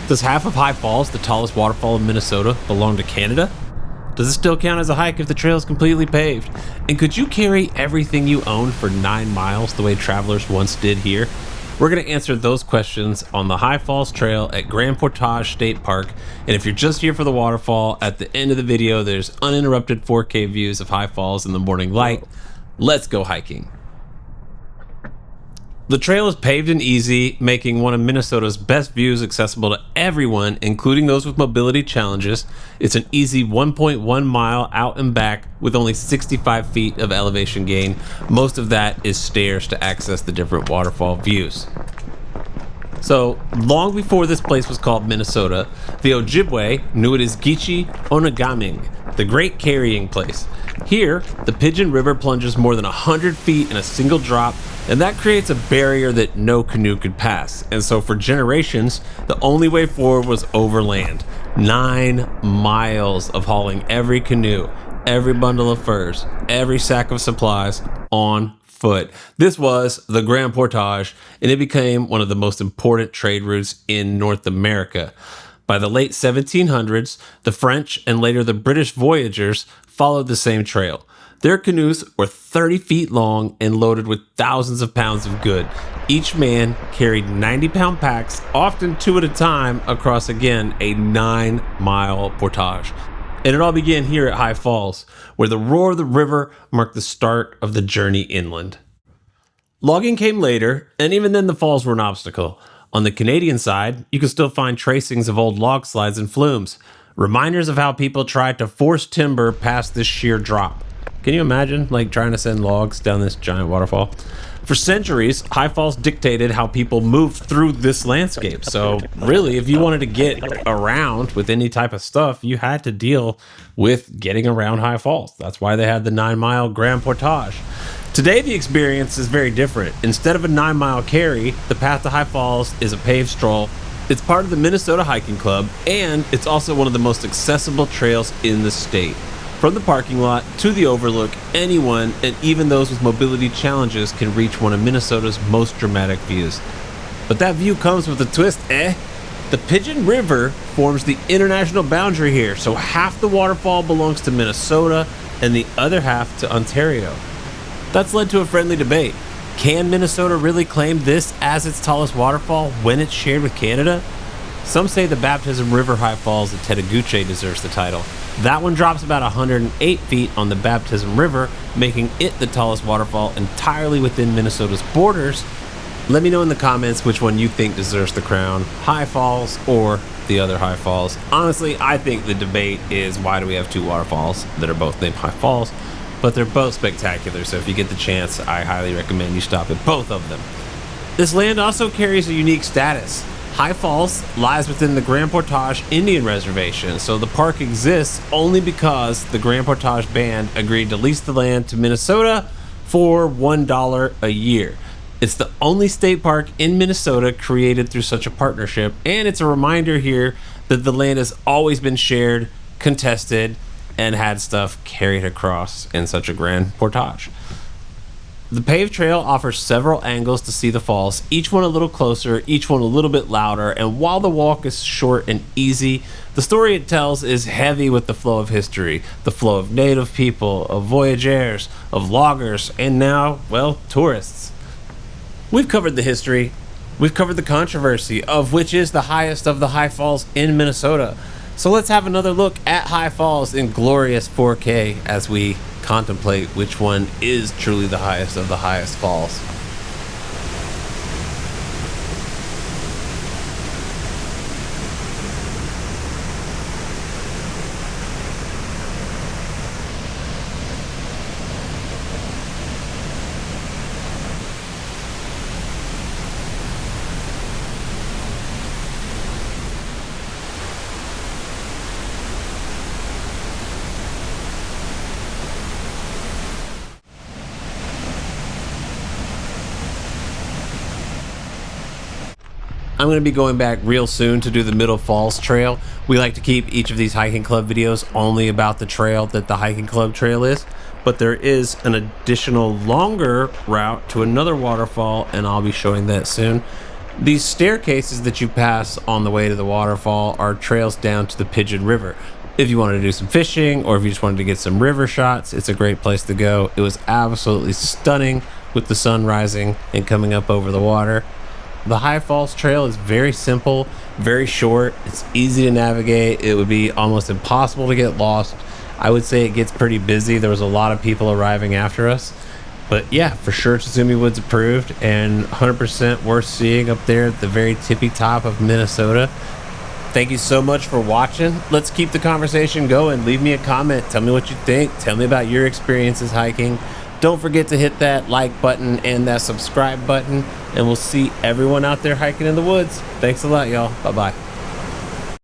Does half of High Falls, the tallest waterfall in Minnesota, belong to Canada? Does it still count as a hike if the trail is completely paved? And could you carry everything you own for 9 miles the way travelers once did here? We're going to answer those questions on the High Falls Trail at Grand Portage State Park. And if you're just here for the waterfall, at the end of the video, there's uninterrupted 4K views of High Falls in the morning light. Let's go hiking. The trail is paved and easy, making one of Minnesota's best views accessible to everyone, including those with mobility challenges. It's an easy 1.1 mile out and back with only 65 feet of elevation gain. Most of that is stairs to access the different waterfall views. So, long before this place was called Minnesota, the Ojibwe knew it as Gichi Onigamiing, the great carrying place. Here, the Pigeon River plunges more than 100 feet in a single drop, and that creates a barrier that no canoe could pass. And so for generations, the only way forward was overland. 9 miles of hauling every canoe, every bundle of furs, every sack of supplies on foot. This was the Grand Portage, and it became one of the most important trade routes in North America. By the late 1700s, the French and later the British voyageurs followed the same trail. Their canoes were 30 feet long and loaded with thousands of pounds of goods. Each man carried 90-pound packs, often 2 at a time, across again a 9-mile portage. And it all began here at High Falls, where the roar of the river marked the start of the journey inland. Logging came later, and even then the falls were an obstacle. On the Canadian side, you can still find tracings of old log slides and flumes, reminders of how people tried to force timber past this sheer drop. Can you imagine, trying to send logs down this giant waterfall? For centuries, High Falls dictated how people moved through this landscape. So really, if you wanted to get around with any type of stuff, you had to deal with getting around High Falls. That's why they had the 9-mile Grand Portage. Today, the experience is very different. Instead of a 9-mile carry, the path to High Falls is a paved stroll. It's part of the Minnesota Hiking Club, and it's also one of the most accessible trails in the state. From the parking lot to the overlook, anyone, and even those with mobility challenges, can reach one of Minnesota's most dramatic views. But that view comes with a twist, eh? The Pigeon River forms the international boundary here, so half the waterfall belongs to Minnesota and the other half to Ontario. That's led to a friendly debate. Can Minnesota really claim this as its tallest waterfall when it's shared with Canada? Some say the Baptism River High Falls at Tettegouche deserves the title. That one drops about 108 feet on the Baptism River, making it the tallest waterfall entirely within Minnesota's borders. Let me know in the comments which one you think deserves the crown, High Falls or the other High Falls. Honestly, I think the debate is why do we have 2 waterfalls that are both named High Falls, but they're both spectacular, so if you get the chance, I highly recommend you stop at both of them. This land also carries a unique status. High Falls lies within the Grand Portage Indian Reservation, so the park exists only because the Grand Portage Band agreed to lease the land to Minnesota for $1 a year. It's the only state park in Minnesota created through such a partnership, and it's a reminder here that the land has always been shared, contested, and had stuff carried across in such a Grand Portage. The paved trail offers several angles to see the falls, each one a little closer, each one a little bit louder, and while the walk is short and easy, the story it tells is heavy with the flow of history, the flow of native people, of voyageurs, of loggers, and now, well, tourists. We've covered the history, we've covered the controversy of which is the highest of the High Falls in Minnesota. So let's have another look at High Falls in glorious 4K as we contemplate which one is truly the highest of the highest falls. I'm going to be going back real soon to do the Middle Falls Trail. We like to keep each of these hiking club videos only about the trail that the hiking club trail is, but there is an additional longer route to another waterfall, and I'll be showing that soon. These staircases that you pass on the way to the waterfall are trails down to the Pigeon River. If you wanted to do some fishing or if you just wanted to get some river shots, it's a great place to go. It was absolutely stunning with the sun rising and coming up over the water. The High Falls Trail is very simple, very short. It's easy to navigate. It would be almost impossible to get lost. I would say it gets pretty busy. There was a lot of people arriving after us. But yeah, for sure, Tsutsumi Woods approved and 100% worth seeing up there at the very tippy top of Minnesota. Thank you so much for watching. Let's keep the conversation going. Leave me a comment. Tell me what you think. Tell me about your experiences hiking. Don't forget to hit that like button and that subscribe button. And we'll see everyone out there hiking in the woods. Thanks a lot, y'all. Bye-bye.